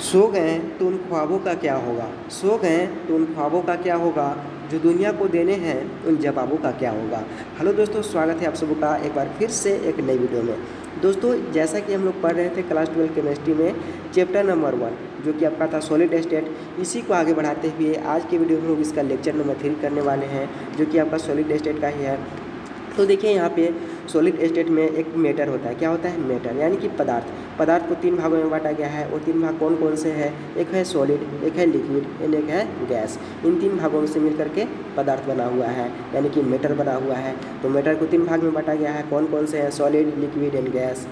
सो गए तो उन ख्वाबों का क्या होगा, सो गए तो उन ख्वाबों का क्या होगा, जो दुनिया को देने हैं उन जवाबों का क्या होगा। हेलो दोस्तों, स्वागत है आप सबका एक बार फिर से एक नई वीडियो में। दोस्तों, जैसा कि हम लोग पढ़ रहे थे क्लास 12 केमिस्ट्री में चैप्टर नंबर 1 जो कि आपका था सॉलिड स्टेट, इसी को आगे बढ़ाते हुए आज के वीडियो में हम लोग इसका लेक्चर नंबर 3 करने वाले हैं जो कि आपका सॉलिड स्टेट का ही है। तो देखिए यहाँ पे सॉलिड स्टेट में एक मैटर होता है। क्या होता है? मैटर, यानी कि पदार्थ को 3 भागों में बांटा गया है। वो 3 भाग कौन कौन से हैं? एक है सॉलिड, एक है लिक्विड एंड एक है गैस। इन 3 भागों में से मिलकर के पदार्थ बना हुआ है, यानी कि मैटर बना हुआ है। तो मैटर को 3 भाग में बांटा गया है। कौन कौन से हैं? Solid, liquid and gas.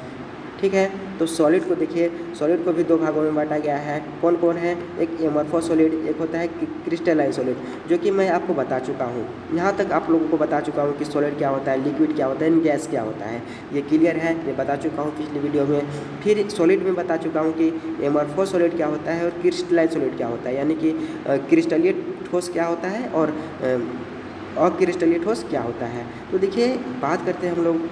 ठीक है। तो सॉलिड को देखिए, सॉलिड को भी 2 भागों में बांटा गया है। कौन कौन है? एक एमॉर्फस सॉलिड, एक होता है क्रिस्टलाइन सॉलिड, जो कि मैं आपको बता चुका हूँ। यहाँ तक आप लोगों को बता चुका हूँ कि सॉलिड क्या होता है, लिक्विड क्या होता है, गैस क्या होता है। ये क्लियर है, ये बता चुका हूँ पिछली वीडियो में। फिर सॉलिड में बता चुका हूँ कि एमॉर्फस सॉलिड क्या होता है और क्रिस्टलाइन सॉलिड क्या होता है, यानी कि क्रिस्टलीय ठोस क्या होता है और अक्रिस्टलीय ठोस क्या होता है। तो देखिए, बात करते हैं हम लोग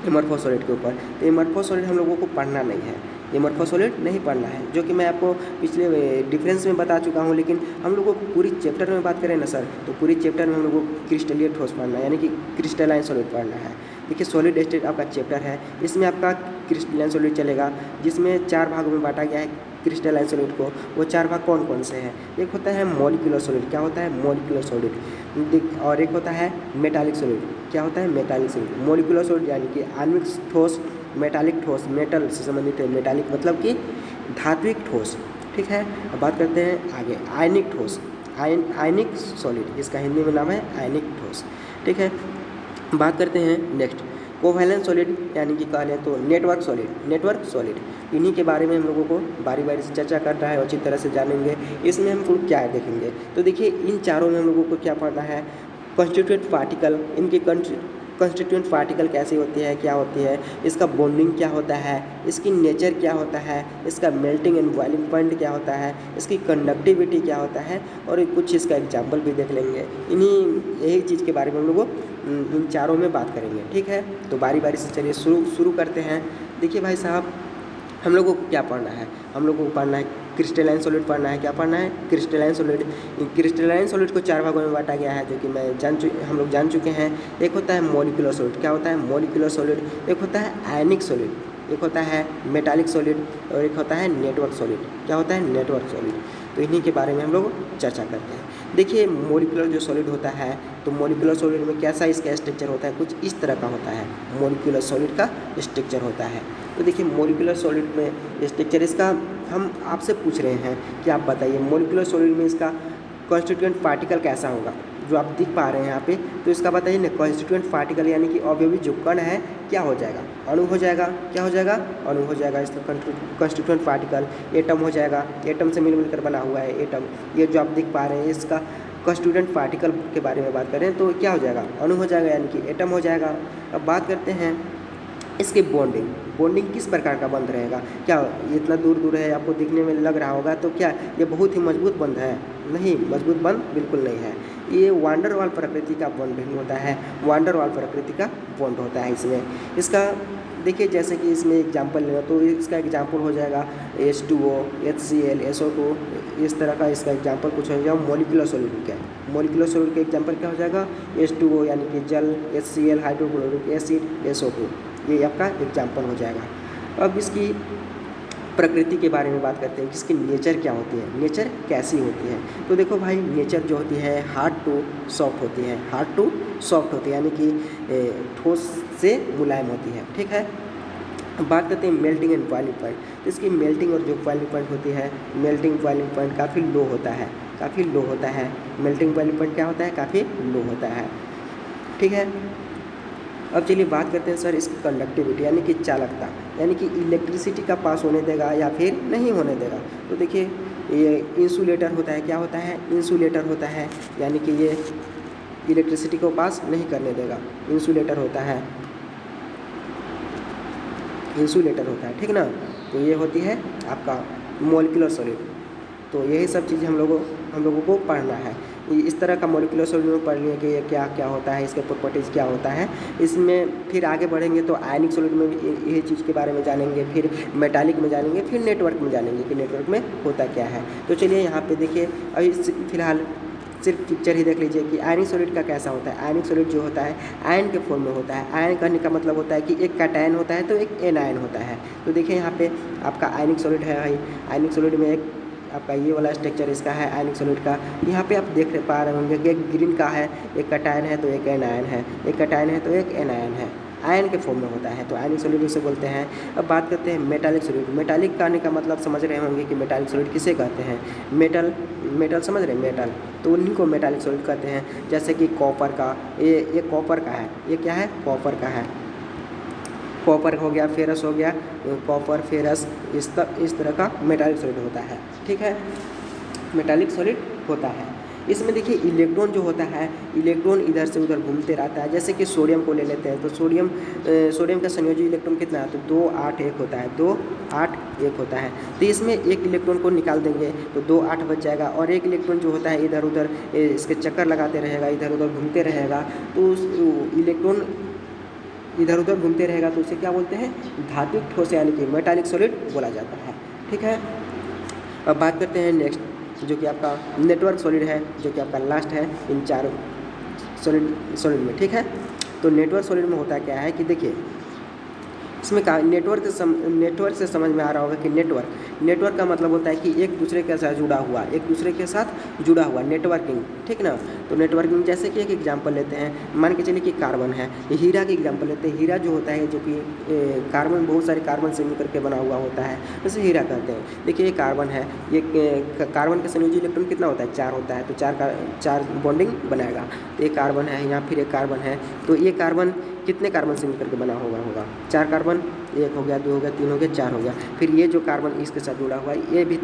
एमॉर्फस सॉलिड के ऊपर। तो एमॉर्फस सॉलिड हम लोगों को पढ़ना नहीं है, एमॉर्फस सॉलिड नहीं पढ़ना है, जो कि मैं आपको पिछले डिफरेंस में बता चुका हूँ। लेकिन हम लोगों को पूरी चैप्टर में बात करें ना सर, तो पूरी चैप्टर में हम लोगों को क्रिस्टलीय ठोस पढ़ना है, यानी कि क्रिस्टलाइन सॉलिड पढ़ना है। देखिए, सॉलिड स्टेट आपका चैप्टर है, इसमें आपका क्रिस्टलाइन सॉलिड चलेगा, जिसमें 4 भागों में बांटा गया है क्रिस्टलाइन सॉलिड को। वो 4 भाग कौन कौन से हैं? एक होता है मॉलिक्यूलर सॉलिड। क्या होता है? Molecular solid. और एक होता है मेटालिक सॉलिड। क्या होता है? Metallic solid. मॉलिक्यूलर सॉलिड यानी कि आणविक ठोस, मेटालिक ठोस मेटल से संबंधित है। मेटालिक मतलब कि धात्विक ठोस। ठीक है। अब बात करते हैं आगे, आयनिक ठोस, आयनिक सॉलिड, इसका हिंदी में नाम है आयनिक ठोस। ठीक है। बात करते हैं नेक्स्ट, कोवैलेंट सॉलिड, यानी कि कह लें तो नेटवर्क सॉलिड। इन्हीं के बारे में हम लोगों को बारी बारी से चर्चा करना है और अच्छी तरह से जानेंगे। इसमें हम लोग क्या देखेंगे, तो देखिए इन चारों में हम लोगों को क्या पढ़ना है? कॉन्स्टिट्यूएंट पार्टिकल, इनकी कॉन्स्टिट्यूएंट पार्टिकल कैसी होती है, क्या होती है, इसका बॉन्डिंग क्या होता है, इसकी नेचर क्या होता है, इसका मेल्टिंग एंड बॉइलिंग पॉइंट क्या होता है, इसकी कंडक्टिविटी क्या होता है, और कुछ इसका एग्जाम्पल भी देख लेंगे। यही चीज़ के बारे में हम लोग इन चारों में बात करेंगे। ठीक है। तो बारी बारी से चलिए शुरू करते हैं। देखिए भाई साहब, हम लोगों को क्या पढ़ना है? हम लोगों को पढ़ना है क्रिस्टलाइन सॉलिड पढ़ना है। क्या पढ़ना है? Crystalline solid. क्रिस्टलाइन सॉलिड को 4 भागों में बांटा गया है, जो कि हम लोग जान चुके हैं। एक होता है मॉलिक्यूलर सॉलिड। क्या होता है? Molecular solid. एक होता है आयनिक सॉलिड, एक होता है मेटालिक सॉलिड, और एक होता है नेटवर्क सॉलिड। क्या होता है? Network solid. तो इन्हीं के बारे में हम लोग चर्चा करते हैं। देखिए, मॉलिक्यूलर जो सॉलिड होता है, तो मॉलिक्यूलर सॉलिड में कैसा इसका स्ट्रक्चर होता है? कुछ इस तरह का होता है मॉलिक्यूलर सॉलिड का स्ट्रक्चर होता है। तो देखिए, मॉलिक्यूलर सॉलिड में स्ट्रक्चर इसका हम आपसे पूछ रहे हैं कि आप बताइए मॉलिक्यूलर सॉलिड में इसका कॉन्स्टिट्यूएंट पार्टिकल कैसा होगा, जो आप देख पा रहे हैं यहाँ पे। तो इसका बताइए ना, कॉन्स्टिट्यूएंट पार्टिकल यानी कि अवयवी जो कण है क्या हो जाएगा? अणु हो जाएगा। क्या हो जाएगा? अणु हो जाएगा। इसका कॉन्स्टिट्यूएंट पार्टिकल एटम हो जाएगा। एटम से मिलकर बना हुआ है एटम। ये जो आप देख पा रहे हैं, इसका कॉन्स्टिट्यूएंट पार्टिकल के बारे में बात करें तो क्या हो जाएगा? अणु हो जाएगा, यानी कि एटम हो जाएगा। अब बात करते हैं इसके बॉन्डिंग किस प्रकार का बंध रहेगा। क्या ये इतना दूर दूर है, आपको दिखने में लग रहा होगा तो क्या ये बहुत ही मजबूत बंध है? नहीं, मजबूत बंध बिल्कुल नहीं है। ये वांडर वाल प्रकृति का बॉन्डिंग होता है, वांडर वाल प्रकृति का बॉन्ड होता है इसमें। इसका देखिए, जैसे कि इसमें एग्जाम्पल लेना तो इसका एग्जाम्पल हो जाएगा H2O, HCl, SO2। इस तरह का इसका एग्जाम्पल कुछ हो जाएगा मॉलिक्यूलर सॉलिड का। मॉलिक्यूलर सॉलिड का एग्जाम्पल क्या हो जाएगा? H2O यानी कि जल, HCl हाइड्रोक्लोरिक एसिड, SO2, ये आपका एग्जाम्पल हो जाएगा। अब इसकी प्रकृति के बारे में बात करते हैं कि इसकी नेचर क्या होती है, नेचर कैसी होती है। तो देखो भाई, नेचर जो होती है हार्ड टू सॉफ्ट होती है, हार्ड टू सॉफ्ट होती है, यानी कि ठोस से मुलायम होती है। ठीक है। अब बात करते हैं मेल्टिंग एंड बॉइलिंग पॉइंट। तो इसकी मेल्टिंग और जो बॉइलिंग पॉइंट होती है, मेल्टिंग बॉइलिंग पॉइंट काफ़ी लो होता है, काफ़ी लो होता है। मेल्टिंग बॉइलिंग पॉइंट क्या होता है? काफ़ी लो होता है। ठीक है। अब चलिए बात करते हैं सर इसकी कंडक्टिविटी, यानी कि चालकता, यानी कि इलेक्ट्रिसिटी का पास होने देगा या फिर नहीं होने देगा। तो देखिए, ये इंसुलेटर होता है। क्या होता है? इंसुलेटर होता है, यानी कि ये इलेक्ट्रिसिटी को पास नहीं करने देगा। इंसुलेटर होता है, इंसुलेटर होता है। ठीक ना। तो ये होती है आपका मॉलिक्यूलर सॉलिड। तो यही सब चीज़ें हम लोगों को पढ़ना है। इस तरह का मॉलिक्यूलर सॉलिड में पढ़ लिए कि ये क्या क्या होता है, इसके प्रॉपर्टीज़ क्या होता है। इसमें फिर आगे बढ़ेंगे तो आयनिक सॉलिड में भी यही चीज़ के बारे में जानेंगे, फिर मेटालिक में जानेंगे, फिर नेटवर्क में जानेंगे कि नेटवर्क में होता क्या है। तो चलिए यहाँ पे देखिए, अभी फिलहाल सिर्फ पिक्चर ही देख लीजिए कि आयनिक सॉलिड का कैसा होता है। आयनिक सॉलिड जो होता है आयन के फॉर्म में होता है। आयन कहने का मतलब होता है कि एक कैटायन होता है तो एक एनायन होता है। तो देखिए यहाँ पे आपका आयनिक सॉलिड है भाई, आयनिक सॉलिड में एक आपका ये वाला स्ट्रक्चर इसका है आयनिक सॉलिड का। यहाँ पे आप देख पा रहे होंगे कि एक ग्रीन का है, एक कैटायन है तो एक एनायन है, एक कैटायन है तो एक एनायन है, आयन के फॉर्म में होता है, तो आयनिक सॉलिड उसे बोलते हैं। अब बात करते हैं मेटालिक सॉलिड। मेटालिक कहने का मतलब समझ रहे होंगे कि मेटालिक सॉलिड किसे कहते हैं। मेटल समझ रहे हैं, मेटल, तो उन्हीं को मेटालिक सॉलिड कहते हैं। जैसे कि कॉपर का, ये कॉपर का है, ये क्या है, कॉपर का है। कॉपर हो गया, फेरस हो गया, कॉपर फेरस इस तरह का मेटालिक सॉलिड होता है। ठीक है, मेटालिक सॉलिड होता है। इसमें देखिए इलेक्ट्रॉन जो होता है, इलेक्ट्रॉन इधर से उधर घूमते रहता है। जैसे कि सोडियम को ले लेते हैं तो सोडियम का संयोजी इलेक्ट्रॉन कितना है, तो 2 8 1 होता है, 2 8 1 होता है। तो इसमें एक इलेक्ट्रॉन को निकाल देंगे तो 2 8 बच जाएगा, और एक इलेक्ट्रॉन जो होता है इधर उधर इसके चक्कर लगाते रहेगा, इधर उधर घूमते रहेगा। तो उस इलेक्ट्रॉन इधर उधर घूमते रहेगा तो उसे क्या बोलते हैं, धात्विक ठोस यानी कि मेटालिक सॉलिड बोला जाता है। ठीक है, अब बात करते हैं नेक्स्ट, जो कि आपका नेटवर्क सॉलिड है, जो कि आपका लास्ट है इन चारों सॉलिड में। ठीक है, तो नेटवर्क सॉलिड में होता क्या है कि देखिए, इसमें का नेटवर्क से समझ में आ रहा होगा कि नेटवर्क का मतलब होता है कि एक दूसरे के साथ जुड़ा हुआ नेटवर्किंग। ठीक ना, तो नेटवर्किंग जैसे कि एक एग्जांपल लेते हैं, मान के चलिए कि कार्बन है, हीरा की एग्जांपल लेते हैं। हीरा जो होता है जो कि कार्बन, बहुत सारे कार्बन से मिलकर के बना हुआ होता है, उसे हीरा कहते हैं। देखिए ये कार्बन है, ये कार्बन का संयोजी इलेक्ट्रॉन कितना होता है, 4 होता है, तो 4 बॉन्डिंग बनाएगा। तो ये कार्बन है, यहाँ फिर एक कार्बन है, तो ये कार्बन कितने कार्बन से मिलकर के बना होगा 4 कार्बन, 1 हो गया, 2 हो गया, 3 हो गया, 4 हो गया। फिर ये जो कार्बन इसके साथ जुड़ा हुआ है, ये भी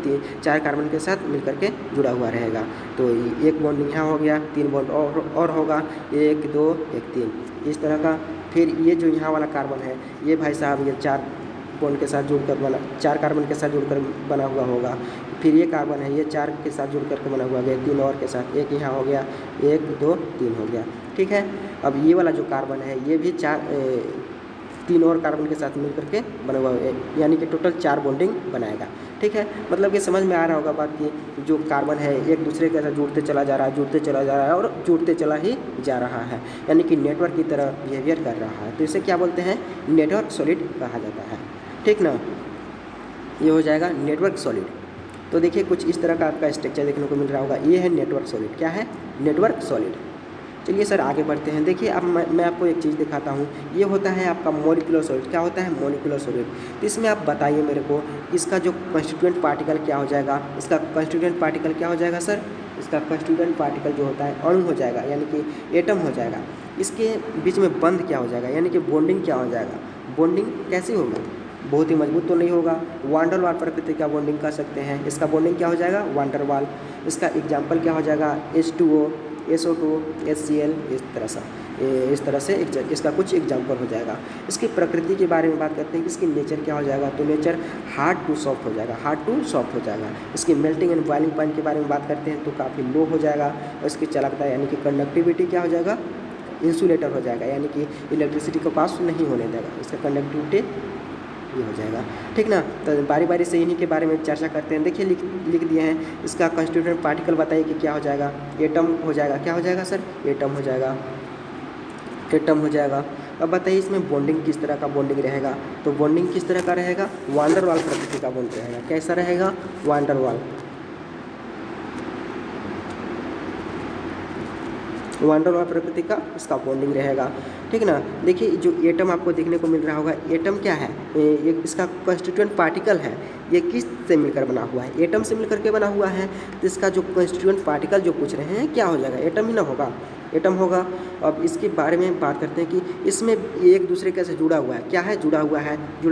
4 कार्बन के साथ मिलकर के जुड़ा हुआ रहेगा। तो एक बॉन्ड यहाँ हो गया, 3 बॉन्ड और होगा, 1 2 1 3 इस तरह का। फिर ये जो यहाँ वाला कार्बन है, ये भाई साहब ये 4 बॉन्ड के साथ जुड़कर 4 कार्बन के साथ जुड़कर बना हुआ होगा। फिर ये कार्बन है, ये 4 के साथ जुड़ करके बना हुआ गया, 3 और के साथ, 1 यहाँ हो गया, 1 2 3 हो गया। ठीक है, अब ये वाला जो कार्बन है ये भी 3 और कार्बन के साथ मिलकर के बना हुआ है, यानी कि टोटल 4 बॉन्डिंग बनाएगा। ठीक है, मतलब ये समझ में आ रहा होगा बात कि जो कार्बन है एक दूसरे के साथ जुड़ते चला जा रहा है और जुड़ते चला ही जा रहा है, यानी कि नेटवर्क की तरह बिहेवियर कर रहा है। तो इसे क्या बोलते हैं, नेटवर्क सॉलिड कहा जाता है। ठीक ना, ये हो जाएगा नेटवर्क सॉलिड। तो देखिए कुछ इस तरह का आपका स्ट्रक्चर देखने को मिल रहा होगा, ये है नेटवर्क सॉलिड। क्या है, नेटवर्क सॉलिड। चलिए सर आगे बढ़ते हैं। देखिए अब मैं आपको एक चीज़ दिखाता हूँ, ये होता है आपका मॉलिक्यूलर सॉलिड। क्या होता है, मॉलिक्यूलर सॉलिड। तो इसमें आप बताइए मेरे को, इसका जो कंस्टिट्यूएंट पार्टिकल क्या हो जाएगा, इसका कंस्टिट्यूएंट पार्टिकल क्या हो जाएगा सर, इसका कंस्टिट्यूएंट पार्टिकल जो होता है अणु हो जाएगा, यानी कि एटम हो जाएगा। इसके बीच में बंध क्या हो जाएगा, यानी कि बॉन्डिंग क्या हो जाएगा। बॉन्डिंग कैसी होगी, बहुत ही मजबूत तो नहीं होगा, वांडर वाल प्रकृति का बॉन्डिंग कर सकते हैं। इसका बॉन्डिंग क्या हो जाएगा, वांडर वाल। इसका एग्जाम्पल क्या हो जाएगा, H2O, SO2, HCl, इस तरह से इसका कुछ एग्जाम्पल हो जाएगा। इसकी प्रकृति के बारे में बात करते हैं कि इसकी नेचर क्या हो जाएगा, तो नेचर हार्ड टू सॉफ्ट हो जाएगा, इसकी मेल्टिंग एंड बॉइलिंग पॉइंट के बारे में बात करते हैं तो काफ़ी लो हो जाएगा। और इसकी चालकता यानी कि कंडक्टिविटी क्या हो जाएगा, इंसुलेटर हो जाएगा, यानी कि इलेक्ट्रिसिटी को पास नहीं होने देगा, इसका कंडक्टिविटी ये हो जाएगा। ठीक ना, तो बारी बारी से इन्हीं के बारे में चर्चा करते हैं। देखिए लिख दिए हैं, इसका कंस्टिट्यूएंट पार्टिकल बताइए कि क्या हो जाएगा, एटम हो जाएगा। क्या हो जाएगा सर, एटम हो जाएगा। अब बताइए इसमें बॉन्डिंग किस तरह का बॉन्डिंग रहेगा, तो बॉन्डिंग किस तरह का रहेगा, वांडर वाल प्रकृति का बॉन्ड रहेगा। कैसा रहेगा, वांडर वाल प्रकृति का इसका बॉन्डिंग रहेगा। ठीक ना, देखिए जो एटम आपको देखने को मिल रहा होगा, एटम क्या है, ये इसका कंस्टिट्यूएंट पार्टिकल है, ये किस से मिलकर बना हुआ है, एटम से मिलकर के बना हुआ है। तो इसका जो कंस्टिट्यूएंट पार्टिकल जो पूछ रहे हैं क्या हो जाएगा, एटम ही ना होगा, एटम होगा। अब इसके बारे में बात करते हैं कि इसमें एक दूसरे के से जुड़ा हुआ है। क्या है, जुड़ा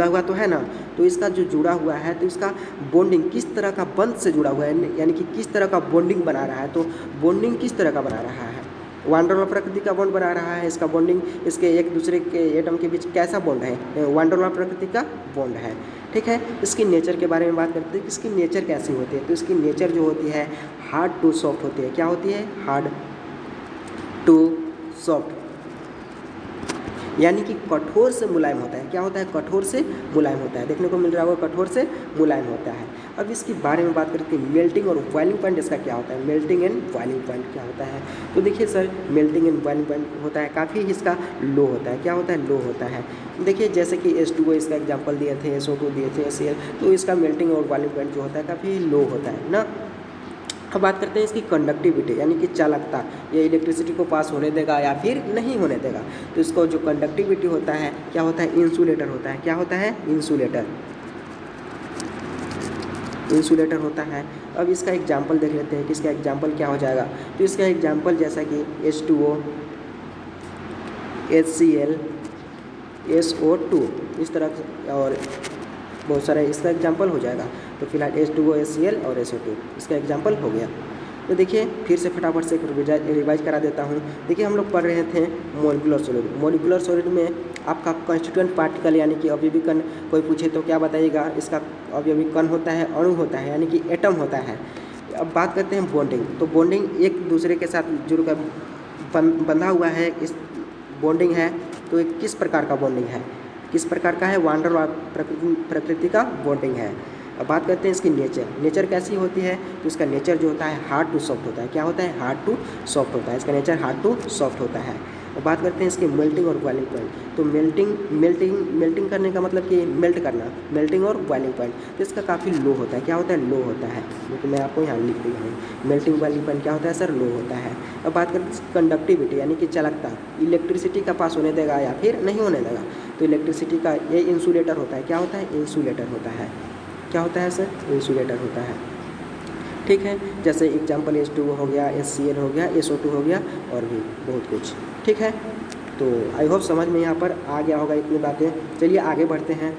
हुआ तो है ना। तो इसका जो जुड़ा हुआ है तो इसका बॉन्डिंग किस तरह का बंध से जुड़ा हुआ है, यानी कि किस तरह का बॉन्डिंग बना रहा है। तो बॉन्डिंग किस तरह का बना रहा है, वान डार लॉ प्रकृति का बॉन्ड बना रहा है। इसका बॉन्डिंग इसके एक दूसरे के एटम के बीच कैसा बॉन्ड है, वान डार लॉ प्रकृति का बॉन्ड है। ठीक है, इसकी नेचर के बारे में बात करते हैं कि इसकी नेचर कैसी होती है। तो इसकी नेचर जो होती है हार्ड टू सॉफ्ट होती है। क्या होती है, हार्ड टू सॉफ्ट, यानी कि कठोर से मुलायम होता है। क्या होता है, कठोर से मुलायम होता है। देखने को मिल रहा होगा कठोर से मुलायम होता है। अब इसके बारे में बात करते हैं मेल्टिंग और बॉइलिंग पॉइंट इसका क्या होता है, मेल्टिंग एंड बॉइलिंग पॉइंट क्या होता है। तो देखिए sir, melting and boiling point होता है काफ़ी इसका लो होता है। क्या होता है, लो होता है। देखिए जैसे कि H2O इसका एग्जाम्पल दिए थे, SO2 दिए थे, HCl, तो इसका मेल्टिंग और बॉइलिंग पॉइंट जो होता है काफ़ी लो होता है ना। अब बात करते हैं इसकी कंडक्टिविटी यानी कि चालकता, ये इलेक्ट्रिसिटी को पास होने देगा या फिर नहीं होने देगा। तो इसको जो कंडक्टिविटी होता है क्या होता है, इंसुलेटर होता है। क्या होता है, इंसुलेटर, इंसुलेटर होता है। अब इसका एग्जाम्पल देख लेते हैं कि इसका एग्जाम्पल क्या हो जाएगा। तो इसका एग्जाम्पल जैसा कि H2O, HCl, SO2 इस तरह से और बहुत सारे इसका एग्जाम्पल हो जाएगा। तो फिलहाल H2O, HCl और SO2 इसका एग्जाम्पल हो गया। तो देखिए फिर से फटाफट से एक रिवाइज करा देता हूँ। देखिए हम लोग पढ़ रहे थे मोलिकुलर सॉलिड। मोलिकुलर सॉलिड में आपका कॉन्स्टिट्यूएंट पार्टिकल यानी कि अवयवी कण कोई पूछे तो क्या बताइएगा, इसका अवयवी कण होता है, अणु होता है, यानी कि एटम होता है। अब बात करते हैं बॉन्डिंग। तो बॉन्डिंग एक दूसरे के साथ जुड़कर बंधा हुआ है, इस बॉन्डिंग है। तो एक किस प्रकार का बॉन्डिंग है, किस प्रकार का है, वान डार लॉ प्रकृति का बॉन्डिंग है। अब बात करते हैं इसकी नेचर, नेचर कैसी होती है। तो इसका नेचर जो होता है हार्ड टू सॉफ्ट होता है। क्या होता है, हार्ड टू सॉफ्ट होता है। इसका नेचर हार्ड टू सॉफ्ट होता है। अब बात करते हैं इसकी मेल्टिंग और बॉइलिंग पॉइंट। तो मेल्टिंग करने का मतलब कि मेल्ट करना, मेल्टिंग और बॉइलिंग पॉइंट। तो इसका काफ़ी लो होता है। क्या होता है, लो होता है। क्योंकि मैं आपको यहाँ लिख दिया हूँ, मेल्टिंग बॉइलिंग पॉइंट क्या होता है सर, लो होता है। अब बात करते हैं कंडक्टिविटी यानी कि चालकता, इलेक्ट्रिसिटी का पास होने देगा या फिर नहीं होने देगा। तो इलेक्ट्रिसिटी का ये इंसुलेटर होता है। क्या होता है, इंसुलेटर होता है। क्या होता है सर, इंसुलेटर होता है। ठीक है, जैसे एग्जाम्पल H2O हो गया, HCl हो गया, SO2 हो गया और भी बहुत कुछ। ठीक है, तो आई होप समझ में यहाँ पर आ गया होगा इतनी बातें। चलिए आगे बढ़ते हैं।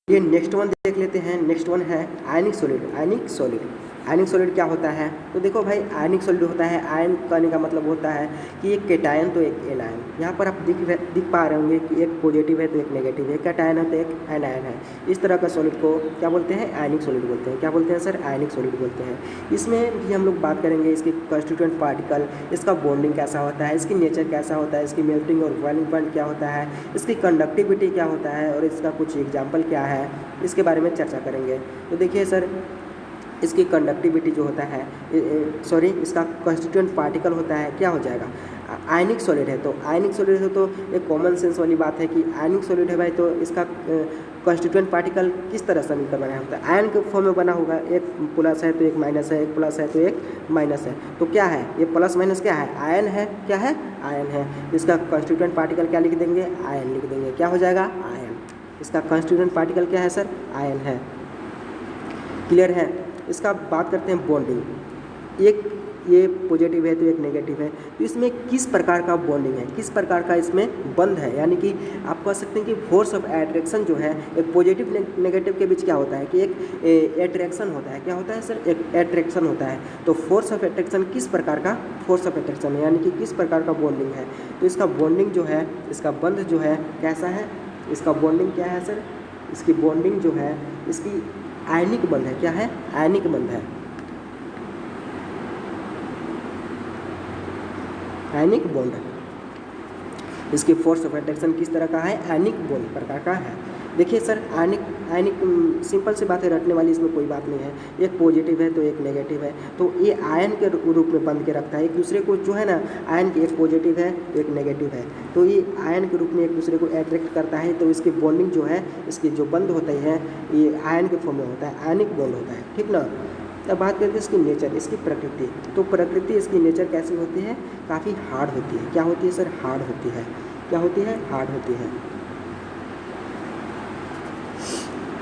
ये नेक्स्ट वन देख लेते हैं। नेक्स्ट वन है आयनिक सॉलिड। आयनिक सॉलिड, आयनिक सॉलिड क्या होता है। तो देखो भाई, आयनिक सॉलिड होता है, आयन कहने का मतलब होता है कि एक कैटायन तो एक एनायन। यहाँ पर आप दिख पा रहे होंगे कि एक पॉजिटिव है तो एक नेगेटिव है, कैटायन है तो एक एनायन है। इस तरह का सॉलिड को क्या बोलते हैं, आयनिक सॉलिड बोलते हैं। क्या बोलते हैं सर, आयनिक सॉलिड बोलते हैं। इसमें भी हम लोग बात करेंगे इसकी कॉन्स्टिट्यूएंट पार्टिकल, इसका बॉन्डिंग कैसा होता है, इसकी नेचर कैसा होता है, इसकी मेल्टिंग और बॉइलिंग पॉइंट क्या होता है, इसकी कंडक्टिविटी क्या होता है और इसका कुछ एग्जाम्पल क्या है, इसके बारे में चर्चा करेंगे। तो देखिए सर, इसकी कंडक्टिविटी जो होता है, इसका कॉन्स्टिट्यूएंट पार्टिकल होता है, क्या हो जाएगा, आयनिक सॉलिड है। तो आयनिक सॉलिड है तो एक कॉमन सेंस वाली बात है कि आयनिक सॉलिड है भाई, तो इसका कॉन्स्टिट्यूएंट पार्टिकल किस तरह से मिलकर बना होता है, आयन के फॉर्म में बना होगा। एक प्लस है तो एक माइनस है, एक प्लस है तो एक माइनस है। तो क्या है ये प्लस माइनस, क्या है, आयन है। क्या है, आयन है। इसका कॉन्स्टिट्यूएंट पार्टिकल क्या लिख देंगे, आयन लिख देंगे। क्या हो जाएगा, आयन। इसका कॉन्स्टिट्यूएंट पार्टिकल क्या है सर, आयन है। क्लियर है। इसका बात करते हैं बॉन्डिंग। एक ये पॉजिटिव है तो एक नेगेटिव है, तो इसमें किस प्रकार का बॉन्डिंग है, किस प्रकार का इसमें बंध है। यानी कि आप कह सकते हैं कि फोर्स ऑफ एट्रैक्शन जो है, एक पॉजिटिव नेगेटिव के बीच क्या होता है कि एक एट्रैक्शन होता है। क्या होता है सर, एक एट्रैक्शन होता है। तो फोर्स ऑफ एट्रैक्शन किस प्रकार का फोर्स ऑफ एट्रैक्शन है, यानी कि किस प्रकार का बॉन्डिंग है। तो इसका बॉन्डिंग जो है, इसका बंध जो है कैसा है, इसका बॉन्डिंग क्या है सर, इसकी बॉन्डिंग जो है इसकी आयनिक बंध है। क्या है, आयनिक बंध है, आयनिक बॉन्ड है। इसकी फोर्स ऑफ अट्रैक्शन किस तरह का है, आयनिक बॉन्ड प्रकार का है। देखिए सर, आयनिक सिंपल सी बात है, रटने वाली इसमें कोई बात नहीं है। एक पॉजिटिव है तो एक नेगेटिव है, तो ये आयन के रूप में बंध के रखता है एक दूसरे को, जो है ना, आयन की एक पॉजिटिव है तो एक नेगेटिव है, तो ये आयन के रूप में एक दूसरे को अट्रैक्ट करता है। तो इसकी बॉन्डिंग जो है, इसकी जो बंध होता है ये आयन के फॉर्म में होता है, आयनिक बॉन्ड होता है। ठीक ना। अब बात करते हैं इसकी नेचर, इसकी प्रकृति। तो प्रकृति इसकी नेचर कैसी होती है, काफ़ी हार्ड होती है। क्या होती है सर, हार्ड होती है। क्या होती है, हार्ड होती है,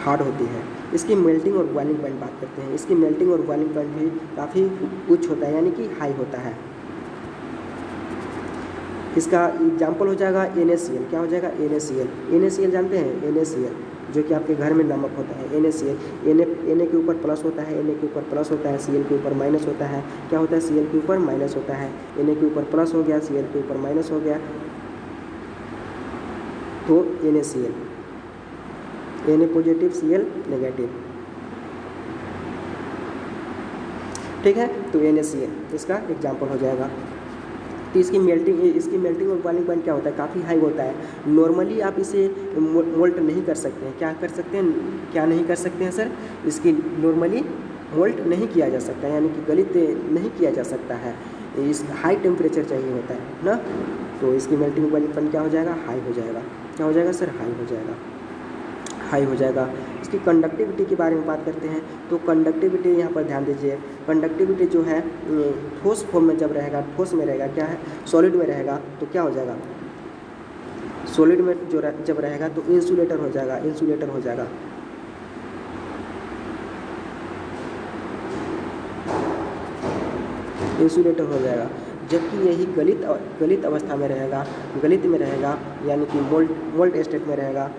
हार्ड होती है। इसकी मेल्टिंग और बॉइलिंग पॉइंट बात करते हैं। इसकी मेल्टिंग और बॉइलिंग पॉइंट भी काफ़ी उच्च होता है, यानी कि हाई होता है। इसका एग्जाम्पल हो जाएगा NaCl। क्या हो जाएगा, NaCl। NaCl जानते हैं, NaCl जो कि आपके घर में नमक होता है NaCl। Na के ऊपर प्लस होता है, Na के ऊपर प्लस होता है, Cl के ऊपर माइनस होता है। क्या होता है? Cl के ऊपर माइनस होता है। Na के ऊपर प्लस हो गया, Cl के ऊपर माइनस हो गया, तो NaCl, Na positive Cl negative, ठीक है। तो NaCl इसका एग्जाम्पल हो जाएगा। तो इसकी मेल्टिंग और बॉइलिंग पॉइंट क्या होता है? काफ़ी हाई होता है। नॉर्मली आप इसे मोल्ट नहीं कर सकते हैं। क्या कर सकते हैं, क्या नहीं कर सकते हैं सर? इसकी नॉर्मली मोल्ट नहीं किया जा सकता, यानी कि गलित नहीं किया जा सकता है। इस हाई टेम्परेचर चाहिए होता है ना। तो इसकी मेल्टिंग बॉइलिंग पॉइंट क्या हो जाएगा? हाई हो जाएगा। क्या हो जाएगा सर? हाई हो जाएगा, हाई हो जाएगा। इसकी कंडक्टिविटी के बारे में बात करते हैं। तो कंडक्टिविटी यहाँ पर ध्यान दीजिए। कंडक्टिविटी जो है ठोस फॉर्म में जब रहेगा, ठोस में रहेगा, क्या है, सॉलिड में रहेगा, तो क्या हो जाएगा? सॉलिड में जो जब रहेगा तो इंसुलेटर हो जाएगा, इंसुलेटर हो जाएगा। इंसुलेटर हो जाएगा। जबकि यही गलित अवस्था में रहेगा, गलित में रहेगा, यानी कि मोल्ट स्टेट में रहेगा,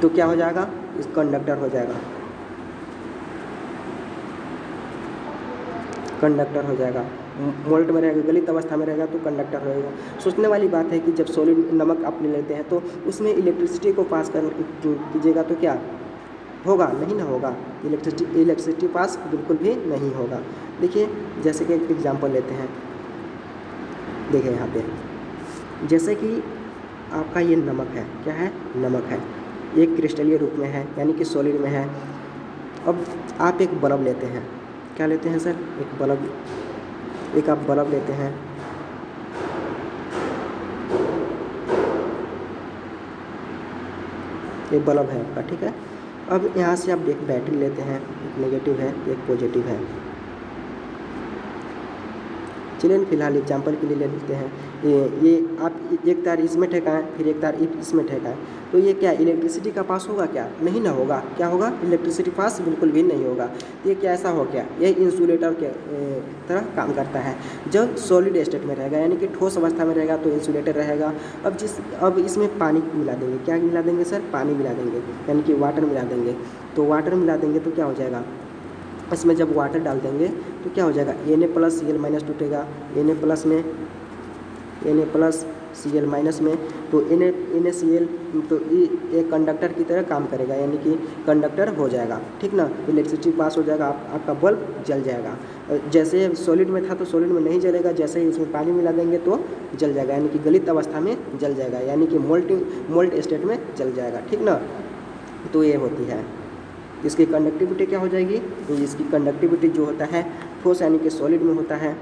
तो क्या हो जाएगा? इस कंडक्टर हो जाएगा, कंडक्टर हो जाएगा। मोल्ट में रहेगा, गलित अवस्था में रहेगा तो कंडक्टर रहेगा। सोचने वाली बात है कि जब सॉलिड नमक आप ले लेते हैं तो उसमें इलेक्ट्रिसिटी को पास कीजिएगा तो क्या होगा? नहीं ना होगा, इलेक्ट्रिसिटी पास बिल्कुल भी नहीं होगा। देखिए जैसे कि एक एग्जांपल लेते हैं। देखिए यहाँ पे जैसे कि आपका ये नमक है, क्या है? नमक है, एक क्रिस्टलीय रूप में है, यानी कि सॉलिड में है। अब आप एक बल्ब लेते हैं, क्या लेते हैं सर? एक बल्ब, एक आप बल्ब लेते हैं। ये बल्ब है आपका, ठीक है। अब यहाँ से आप एक बैटरी लेते हैं, एक नेगेटिव है, एक पॉजिटिव है। चलिए फिलहाल एग्जांपल के लिए ले लेते हैं। ये आप एक तार इसमें ठेकाएं, फिर एक तार इसमें ठेकाएं, तो ये क्या इलेक्ट्रिसिटी का पास होगा? क्या नहीं ना होगा। क्या होगा? इलेक्ट्रिसिटी पास बिल्कुल भी नहीं होगा। तो ये क्या ऐसा हो गया? ये इंसुलेटर के तरह काम करता है। जब सॉलिड स्टेट में रहेगा, यानी कि ठोस अवस्था में रहेगा, तो इंसुलेटर रहेगा। अब इसमें पानी मिला देंगे, क्या मिला देंगे सर? पानी मिला देंगे, यानी कि वाटर मिला देंगे। तो वाटर मिला देंगे तो क्या हो जाएगा? इसमें जब वाटर डाल देंगे तो क्या हो जाएगा? Na प्लस Cl माइनस टूटेगा, Na प्लस में Na प्लस Cl माइनस में, तो NaCl तो एक कंडक्टर की तरह काम करेगा, यानी कि कंडक्टर हो जाएगा, ठीक ना। इलेक्ट्रिसिटी पास हो जाएगा, आपका बल्ब जल जाएगा। जैसे सॉलिड में था तो सॉलिड में नहीं जलेगा, जैसे ही इसमें पानी मिला देंगे तो जल जाएगा, यानी कि गलित अवस्था में जल जाएगा, यानी कि मोल्ट स्टेट में जल जाएगा, ठीक ना। तो ये होती है इसकी कंडक्टिविटी। क्या हो जाएगी? इसकी कंडक्टिविटी जो होता है ठोस यानी कि सॉलिड में होता है।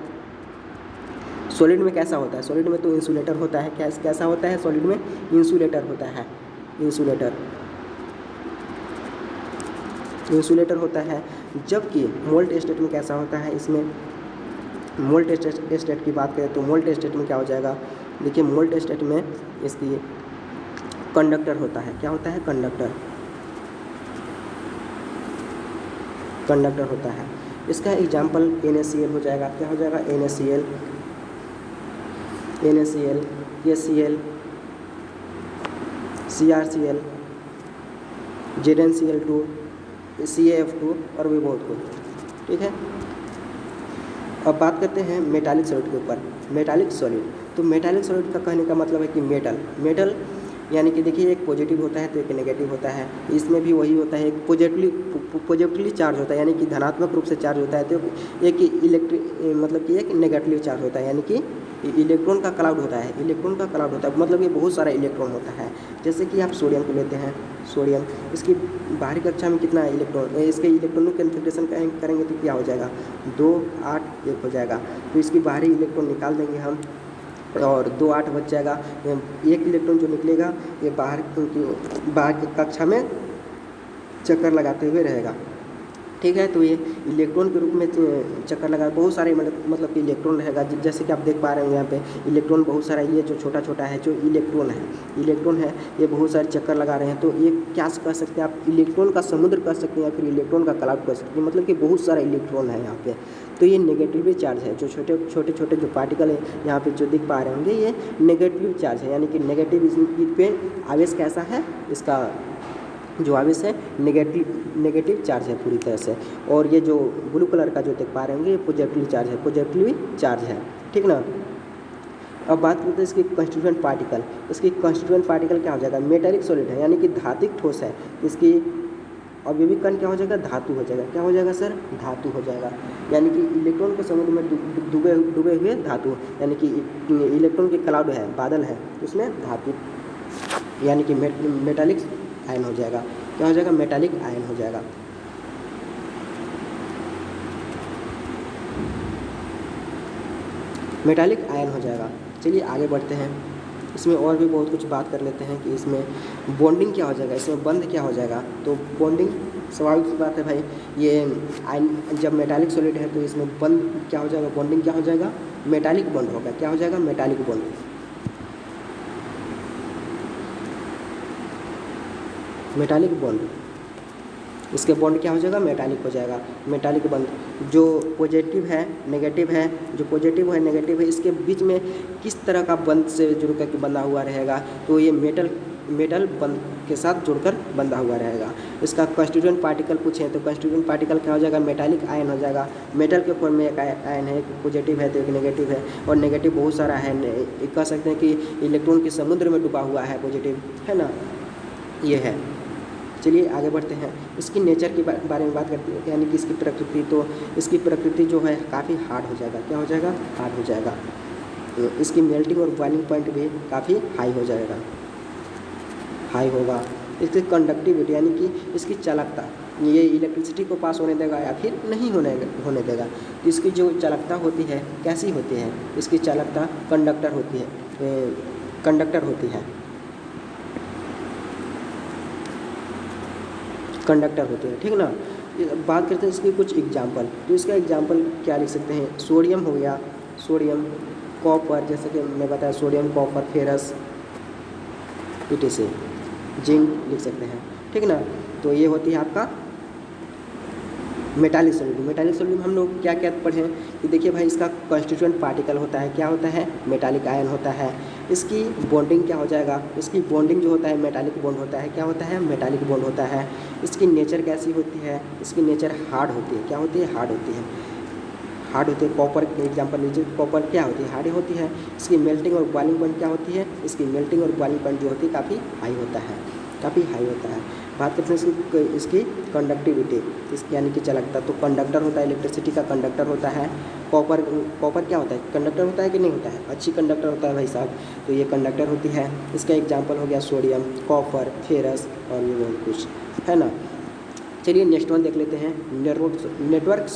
सॉलिड में कैसा होता है? सॉलिड में तो इंसुलेटर होता है। कैसा होता है? सॉलिड में इंसुलेटर होता है, इंसुलेटर होता है। जबकि मोल्ट स्टेट में कैसा होता है? इसमें मोल्ट स्टेट की बात करें तो मोल्ट स्टेट में क्या हो जाएगा? देखिए मोल्ट स्टेट में इसकी कंडक्टर होता है। क्या होता है? कंडक्टर होता है। इसका एग्जाम्पल NaCl हो जाएगा। क्या हो जाएगा? NaCl, KCl, CrCl, ZnCl2, CaF2 और भी बहुत कुछ, ठीक है। अब बात करते हैं मेटालिक सॉलिड के ऊपर। मेटालिक सॉलिड, तो मेटालिक सॉलिड का कहने का मतलब है कि मेटल यानी कि देखिए एक पॉजिटिव होता है तो एक नेगेटिव होता है। इसमें भी वही होता है, एक पॉजिटिवली चार्ज होता है, यानी कि धनात्मक रूप से चार्ज होता है, तो एक मतलब कि एक नेगेटिव चार्ज होता है, यानी कि इलेक्ट्रॉन का क्लाउड होता है। मतलब ये बहुत सारा इलेक्ट्रॉन होता है। जैसे कि आप सोडियम को लेते हैं, सोडियम, इसकी बाहरी कक्षा में कितना इलेक्ट्रॉन, इसके इलेक्ट्रॉनों के कन्फिग्रेशन करेंगे तो क्या हो जाएगा? 2, 8, 1 हो जाएगा। तो इसकी बाहरी इलेक्ट्रॉन निकाल देंगे हम और 2, 8 बच जाएगा। एक इलेक्ट्रॉन जो निकलेगा ये बाहर की कक्षा में चक्कर लगाते हुए रहेगा, ठीक है। तो ये इलेक्ट्रॉन के रूप में चक्कर लगा, बहुत सारे मतलब कि इलेक्ट्रॉन रहेगा। जैसे कि आप देख पा रहे होंगे यहाँ पे इलेक्ट्रॉन बहुत सारा, ये जो छोटा छोटा है जो इलेक्ट्रॉन है ये बहुत सारे चक्कर लगा रहे हैं। तो ये क्या कह सकते हैं आप, इलेक्ट्रॉन का समुद्र कह सकते हैं या फिर इलेक्ट्रॉन का क्लाउड कह सकते हैं। मतलब कि बहुत सारा इलेक्ट्रॉन है यहाँ पे। तो ये नेगेटिव चार्ज है, जो छोटे छोटे जो पार्टिकल है यहाँ पे जो दिख पा रहे होंगे ये नेगेटिव चार्ज है, यानी कि नेगेटिव इस पे आवेश कैसा है, इसका जो आवेश है नेगेटिव चार्ज है पूरी तरह से। और ये जो ब्लू कलर का जो देख पा रहे होंगे ये पॉजिटिव चार्ज है, ठीक ना। अब बात करते हैं इसकी कंस्टिट्यूएंट पार्टिकल। इसकी कंस्टिट्यूएंट पार्टिकल क्या हो जाएगा, मेटालिक सॉलिड है, यानी कि धात्विक ठोस है। इसकी अवयवी कण क्या हो जाएगा, धातु हो जाएगा। क्या हो जाएगा सर, धातु हो जाएगा, यानी कि इलेक्ट्रॉन के समुद्र में डूबे हुए धातु, यानी कि इलेक्ट्रॉन के क्लाउड है, बादल है, उसमें धातु यानी कि मेटालिक आयन हो जाएगा। क्या हो जाएगा, मेटालिक आयन हो जाएगा। मेटालिक आयन हो जाएगा। चलिए आगे बढ़ते हैं, इसमें और भी बहुत कुछ बात कर लेते हैं कि इसमें बॉन्डिंग क्या हो जाएगा, इसमें बंध क्या हो जाएगा। तो बॉन्डिंग स्वाभाविक सी बात है भाई, ये आयन जब मेटालिक सॉलिड है तो इसमें बंध क्या हो जाएगा, बॉन्डिंग क्या हो जाएगा, मेटालिक बॉन्ड होगा। क्या हो जाएगा, मेटालिक बॉन्ड। मेटालिक बॉन्ड, इसके बॉन्ड क्या हो जाएगा, मेटालिक हो जाएगा। मेटालिक बॉन्ड जो पॉजिटिव है नेगेटिव है, जो पॉजिटिव है नेगेटिव है, इसके बीच में किस तरह का बंध से जुड़ करके बंधा हुआ रहेगा, तो ये मेटल बंध के साथ जुड़कर बंधा हुआ रहेगा। इसका कंस्टिट्यूएंट पार्टिकल पूछें तो कंस्टिट्यूएंट पार्टिकल क्या हो जाएगा, मेटालिक आयन हो जाएगा। मेटल के फॉर्म में एक आयन है, एक पॉजिटिव है तो एक नेगेटिव है, और नेगेटिव बहुत सारा है। कह सकते हैं कि इलेक्ट्रॉन के समुद्र में डूबा हुआ है पॉजिटिव, है ना, ये है। चलिए आगे बढ़ते हैं, इसकी नेचर के बारे में बात करते हैं, यानी कि इसकी प्रकृति। तो इसकी प्रकृति जो है काफ़ी हार्ड हो जाएगा। क्या हो जाएगा, हार्ड हो जाएगा। तो इसकी मेल्टिंग और बॉइलिंग पॉइंट भी काफ़ी हाई हो जाएगा, हाई होगा। इसकी कंडक्टिविटी यानी कि इसकी चालकता, ये इलेक्ट्रिसिटी को पास होने देगा या फिर नहीं होने देगा। तो इसकी जो चालकता होती है कैसी होती है, इसकी चालकता कंडक्टर होती है, कंडक्टर होती है ठीक ना। बात करते हैं इसकी कुछ एग्जाम्पल। तो इसका एग्जाम्पल क्या लिख सकते हैं, सोडियम हो गया, सोडियम, कॉपर, जैसे कि मैं बताया sodium, copper, ferrous, etc, zinc लिख सकते हैं, ठीक ना। तो ये होती है आपका मेटालिक सॉलिड। मेटालिक सॉलिड में हम लोग क्या क्या पढ़ें कि देखिए भाई, इसका कंस्टिट्यूएंट पार्टिकल होता है, क्या होता है, मेटालिक आयन होता है। इसकी बॉन्डिंग क्या हो जाएगा, इसकी बॉन्डिंग जो होता है मेटालिक बॉन्ड होता है। क्या होता है, मेटालिक बॉन्ड होता है। इसकी नेचर कैसी होती है, इसकी नेचर हार्ड होती है। क्या होती है, हार्ड होती है, हार्ड होती है। कॉपर के एग्जाम्पल लीजिए, कॉपर क्या होती है, हार्ड होती है। इसकी मेल्टिंग और बॉइलिंग पॉइंट क्या होती है, इसकी मेल्टिंग और बॉइलिंग पॉइंट जो होती है काफ़ी हाई होता है, काफ़ी हाई होता है। बात करते हैं इसकी कंडक्टिविटी, इसकी यानी कि चालकता। तो कंडक्टर होता है, इलेक्ट्रिसिटी का कंडक्टर होता है। कॉपर क्या होता है, कंडक्टर होता है कि नहीं होता है, अच्छी कंडक्टर होता है भाई साहब। तो ये कंडक्टर होती है। इसका एग्जाम्पल हो गया सोडियम, कॉपर, फेरस और ये बहुत कुछ, है ना। चलिए नेक्स्ट वन देख लेते हैं, नेटवर्क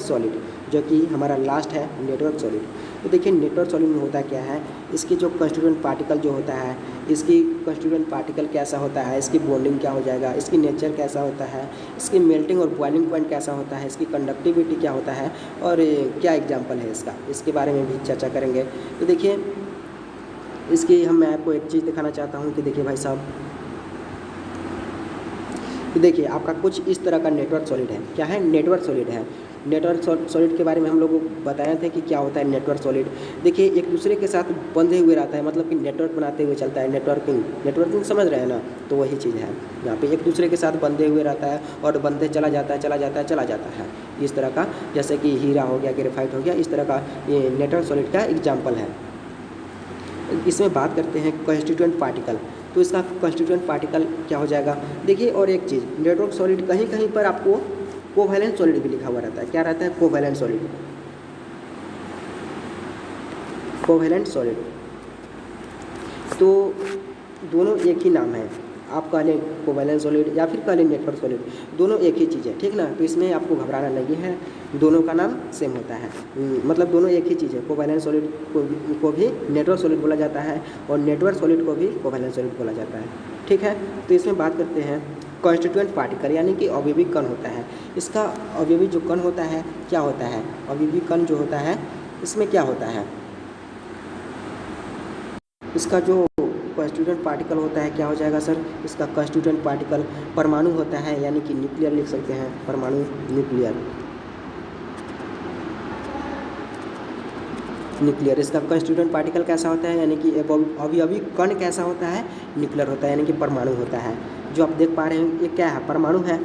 सॉलिड जो कि हमारा लास्ट है, नेटवर्क सॉलिड। तो देखिए नेटवर्क सॉलिड में होता क्या है, इसकी जो कंस्टिट्यूएंट पार्टिकल जो होता है, इसकी कंस्टिट्यूएंट पार्टिकल कैसा होता है, इसकी बॉन्डिंग क्या हो जाएगा, इसकी नेचर कैसा होता है, इसकी मेल्टिंग और बॉइलिंग पॉइंट कैसा होता है, इसकी कंडक्टिविटी क्या होता है और क्या एग्जाम्पल है इसका, इसके बारे में भी चर्चा करेंगे। तो देखिए इसकी मैं आपको एक चीज़ दिखाना चाहता हूँ कि देखिए भाई साहब, तो देखिए आपका कुछ इस तरह का नेटवर्क सॉलिड है। क्या है, नेटवर्क सॉलिड है। नेटवर्क सॉलिड के बारे में हम लोग बताए थे कि क्या होता है नेटवर्क सॉलिड। देखिए एक दूसरे के साथ बंधे हुए रहता है, मतलब कि नेटवर्क बनाते हुए चलता है। नेटवर्किंग समझ रहे हैं ना, तो वही चीज़ है यहाँ पे, एक दूसरे के साथ बंधे हुए रहता है और बंधे चला जाता है इस तरह का, जैसे कि हीरा हो गया, ग्रेफाइट हो गया, इस तरह का ये नेटवर्क सॉलिड का एग्जाम्पल है। इसमें बात करते हैं कंस्टिट्यूएंट पार्टिकल। तो इसका कंस्टिट्यूएंट पार्टिकल क्या हो जाएगा, देखिए और एक चीज़, नेटवर्क सॉलिड कहीं कहीं पर आपको कोवैलेंट सॉलिड भी लिखा हुआ रहता है। क्या रहता है, कोवैलेंट सॉलिड, कोवैलेंट सॉलिड। तो दोनों एक ही नाम है, आप कह लें कोवैलेंट सॉलिड या फिर कह लें नेटवर्क सॉलिड, दोनों एक ही चीज़ है, ठीक ना। तो इसमें आपको घबराना नहीं है, दोनों का नाम सेम होता है, मतलब दोनों एक ही चीज़ है। कोवैलेंट सॉलिड को भी नेटवर्क सॉलिड बोला जाता है और नेटवर्क सॉलिड को भी कोवैलेंट सॉलिड बोला जाता है, ठीक है। तो इसमें बात करते हैं कॉन्स्टिट्यूएंट पार्टिकल यानी कि अवयवी कण होता है। इसका अवयवी जो कण होता है क्या होता है, अवयवी कण जो होता है इसमें क्या होता है, इसका जो कॉन्स्टिट्यूएंट पार्टिकल होता है क्या हो जाएगा सर, इसका कॉन्स्टिट्यूएंट पार्टिकल परमाणु होता है यानी कि न्यूक्लियर लिख सकते हैं, परमाणु न्यूक्लियर। इसका कॉन्स्टिट्यूएंट पार्टिकल कैसा होता है यानी कि अवयवी कण कैसा होता है, न्यूक्लियर होता है यानी कि परमाणु होता है। जो आप देख पा रहे हैं ये क्या है, परमाणु है,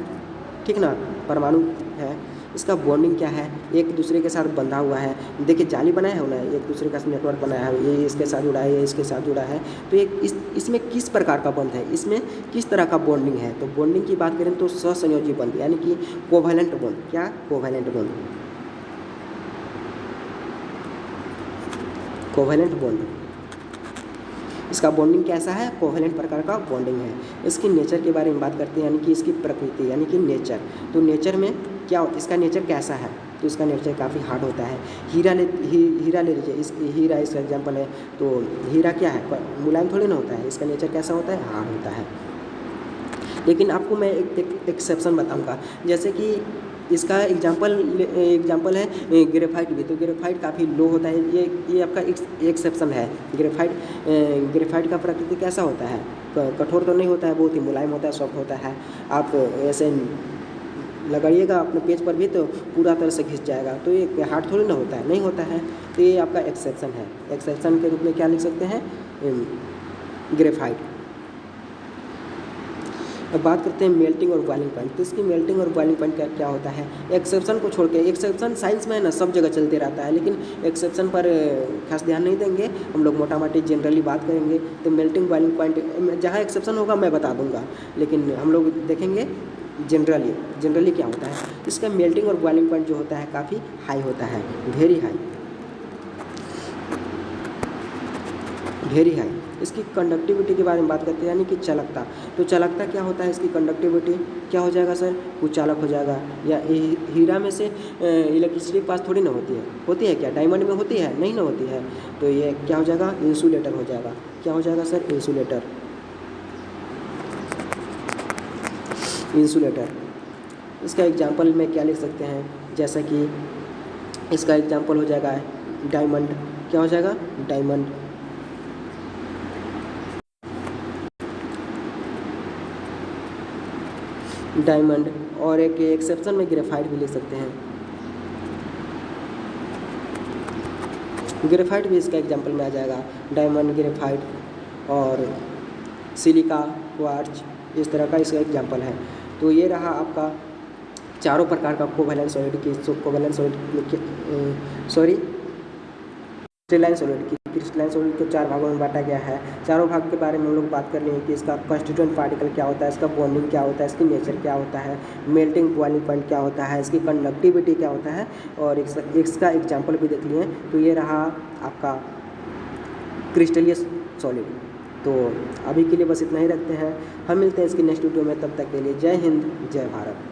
ठीक ना, परमाणु है। इसका बॉन्डिंग क्या है, एक दूसरे के साथ बंधा हुआ है। देखिए जाली बनाया है ना, एक दूसरे का नेटवर्क बनाया है, ये इसके साथ जुड़ा है, ये इसके साथ जुड़ा है। तो ये इसमें किस प्रकार का बंध है, इसमें किस तरह का बॉन्डिंग है। तो बॉन्डिंग की बात करें तो सहसंयोजी बंध यानी कि कोवैलेंट बॉन्ड। क्या, कोवैलेंट बॉन्ड, कोवैलेंट बॉन्ड। इसका बॉन्डिंग कैसा है, कोवैलेंट प्रकार का बॉन्डिंग है। इसकी नेचर के बारे में बात करते हैं यानी कि इसकी प्रकृति यानी कि नेचर। तो नेचर में क्या, इसका नेचर कैसा है, तो इसका नेचर काफ़ी हार्ड होता है। हीरा ले लीजिए, हीरा इसका एग्जाम्पल है। तो हीरा क्या है, मुलायम थोड़ी ना होता है, इसका नेचर कैसा होता है, हार्ड होता है। लेकिन आपको मैं एक एक्सेप्शन बताऊंगा, जैसे कि इसका एग्जाम्पल है ग्रेफाइट भी। तो ग्रेफाइट काफ़ी लो होता है, ये आपका एक्सेप्शन है। ग्रेफाइट का प्रकृति कैसा होता है, कठोर तो नहीं होता है, बहुत ही मुलायम होता है, सॉफ्ट होता है। आप ऐसे लगाइएगा अपने पेज पर भी तो पूरा तरह से घिस जाएगा। तो ये हार्ड थोड़ी ना होता है, नहीं होता है। तो ये आपका एक्सेप्शन है। एक्सेप्शन के रूप में क्या लिख सकते हैं, ग्रेफाइट। अब बात करते हैं मेल्टिंग और बॉइलिंग पॉइंट। तो इसकी मेल्टिंग और बॉइलिंग पॉइंट क्या होता है, एक्सेप्शन को छोड़ के। एक्सेप्शन साइंस में है ना सब जगह चलते रहता है, लेकिन एक्सेप्शन पर खास ध्यान नहीं देंगे हम लोग, मोटा मोटी जनरली बात करेंगे। तो मेल्टिंग बॉइलिंग पॉइंट जहाँ एक्सेप्शन होगा मैं बता दूंगा, लेकिन हम लोग देखेंगे जनरली क्या होता है। इसका मेल्टिंग और बॉइलिंग पॉइंट जो होता है काफ़ी हाई होता है, वेरी हाई। इसकी कंडक्टिविटी के बारे में बात करते हैं यानी कि चालकता। तो चालकता क्या होता है, इसकी कंडक्टिविटी क्या हो जाएगा सर, कुछ चालक हो जाएगा। या हीरा में से इलेक्ट्रिसिटी पास थोड़ी ना होती है क्या, डायमंड में होती है, नहीं ना होती है। तो ये क्या हो जाएगा, इंसुलेटर हो जाएगा। क्या हो जाएगा सर, इंसुलेटर। इसका एग्जाम्पल में क्या लिख सकते हैं, जैसा कि इसका एग्जाम्पल हो जाएगा डायमंड। क्या हो जाएगा, डायमंड। और एक एक्सेप्शन में ग्रेफाइट भी लिख सकते हैं, ग्रेफाइट भी इसका एग्जाम्पल में आ जाएगा। डायमंड, ग्रेफाइट और सिलिका, क्वार्ट्ज, इस तरह का इसका एग्जाम्पल है। तो ये रहा आपका चारों प्रकार का कोवैलेंट सॉलिड की क्रिस्टलाइन सॉलिड को 4 भागों में बांटा गया है। चारों भाग के बारे में हम लोग बात कर रहे हैं कि इसका कॉन्स्टिट्यूएंट पार्टिकल क्या होता है, इसका बॉन्डिंग क्या होता है, इसकी नेचर क्या होता है, मेल्टिंग बॉइलिंग पॉइंट क्या होता है, इसकी कंडक्टिविटी क्या होता है, और इसका एग्जाम्पल भी देख लिए। तो ये रहा आपका क्रिस्टलीय सॉलिड। तो अभी के लिए बस इतना ही रखते हैं, हम मिलते हैं इसकी नेक्स्ट वीडियो में। तब तक के लिए जय हिंद, जय भारत।